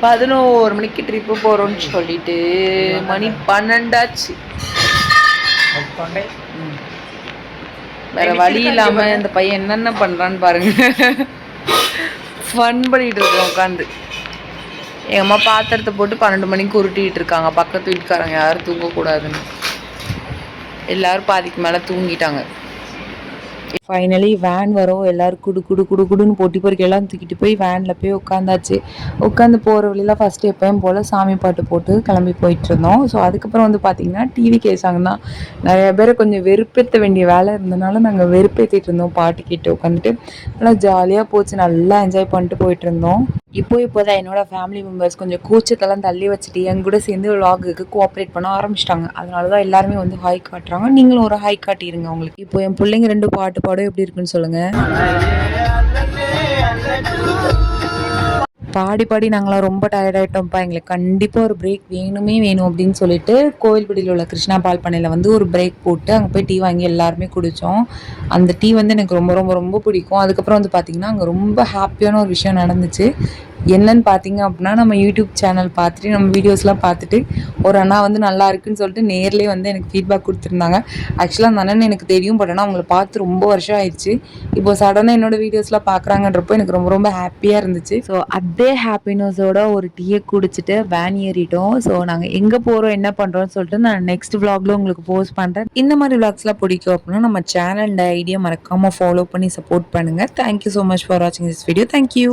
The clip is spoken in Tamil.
11 மணிக்கு ட்ரிப்பு போகிறோன்னு சொல்லிட்டு மணி 12 ஆச்சு. வேற வழி இல்லாமல் இந்த பையன் என்னென்ன பண்ணுறான்னு பாருங்க. ஃபன் பண்ணிகிட்டு இருக்கோம் உட்காந்து. எங்கள் அம்மா பாத்திரத்தை போட்டு 12 மணிக்கு உருட்டிகிட்டு இருக்காங்க. பக்கத்து வீட்டுக்காரங்க யாரும் தூங்கக்கூடாதுன்னு. எல்லோரும் பாதிக்கு மேலே தூங்கிட்டாங்க. ஃபைனலி வேன் வரும். எல்லோரும் குடு குடு குடு குடுன்னு பொட்டி பொறுக்கி எல்லாம் தூக்கிட்டு போய் வேனில் போய் உட்காந்தாச்சு. உட்காந்து போகிற வழியில் ஃபஸ்ட்டு எப்பயும் போல் சாமி பாட்டு போட்டு கிளம்பி போயிட்டுருந்தோம். ஸோ அதுக்கப்புறம் வந்து பார்த்திங்கன்னா டிவி கேசாங்க தான். நிறைய பேரை கொஞ்சம் வெறுப்பேற்ற வேண்டிய வேலை இருந்தனால நாங்கள் வெறுப்பேற்றிட்டு இருந்தோம். பாட்டு கேட்டு உட்காந்துட்டு நல்லா ஜாலியாக போச்சு. நல்லா என்ஜாய் பண்ணிட்டு போயிட்டு இருந்தோம். இப்போதான் என்னோடய ஃபேமிலி மெம்பர்ஸ் கொஞ்சம் கூச்சத்தெல்லாம் தள்ளி வச்சுட்டு என் கூட சேர்ந்து விலாகுக்கு கோஆப்ரேட் பண்ண ஆரம்பிச்சிட்டாங்க. அதனால தான் எல்லாருமே வந்து ஹாய் காட்டுறாங்க. நீங்களும் ஒரு ஹாய் காட்டிடுங்க உங்களுக்கு. இப்போ என் பிள்ளைங்க 2 பாட்டு பாடம் எப்படி இருக்குன்னு சொல்லுங்கள். பாடி பாடி நாங்களாம் ரொம்ப டயர்டாயிட்டோம்ப்பா. எங்களுக்கு கண்டிப்பாக ஒரு பிரேக் வேணும் அப்படின்னு சொல்லிட்டு கோவில்படியில் உள்ள கிருஷ்ணா பால் பண்ணையில் வந்து ஒரு பிரேக் போட்டு அங்கே போய் டீ வாங்கி எல்லாருமே குடித்தோம். அந்த டீ வந்து எனக்கு ரொம்ப ரொம்ப ரொம்ப பிடிக்கும். அதுக்கப்புறம் வந்து பார்த்திங்கன்னா அங்கே ரொம்ப ஹாப்பியான ஒரு விஷயம் நடந்துச்சு. என்னன்னு பார்த்தீங்க அப்படின்னா, நம்ம யூடியூப் சேனல் பார்த்துட்டு நம்ம வீடியோஸ்லாம் பார்த்துட்டு ஒரு அண்ணா வந்து நல்லா இருக்குன்னு சொல்லிட்டு நேர்லேயே வந்து எனக்கு ஃபீட்பேக் கொடுத்துருந்தாங்க. ஆக்சுவலாக அந்த அண்ணன் எனக்கு தெரியும். பட் ஆனால் அவங்கள பார்த்து ரொம்ப வருஷம் ஆயிடுச்சு. இப்போ சடனாக என்னோடய வீடியோஸ்லாம் பார்க்குறாங்கன்றப்போ எனக்கு ரொம்ப ரொம்ப ஹாப்பியாக இருந்துச்சு. ஸோ அதே ஹாப்பினஸோட ஒரு டீயை குடிச்சிட்டு வேன் ஏறிட்டோம். ஸோ நாங்கள் எங்கே போகிறோம் என்ன பண்ணுறோன்னு சொல்லிட்டு நான் நெக்ஸ்ட் vlogல உங்களுக்கு போஸ்ட் பண்ணுறேன். இந்த மாதிரி vlogsலாம் பிடிக்கும் அப்படின்னா நம்ம சேனல் ஐடியா மறக்காமல் ஃபாலோ பண்ணி சப்போர்ட் பண்ணுங்கள். தேங்க்யூ ஸோ மச் ஃபார் வாட்சிங் திஸ் வீடியோ. தேங்க்யூ.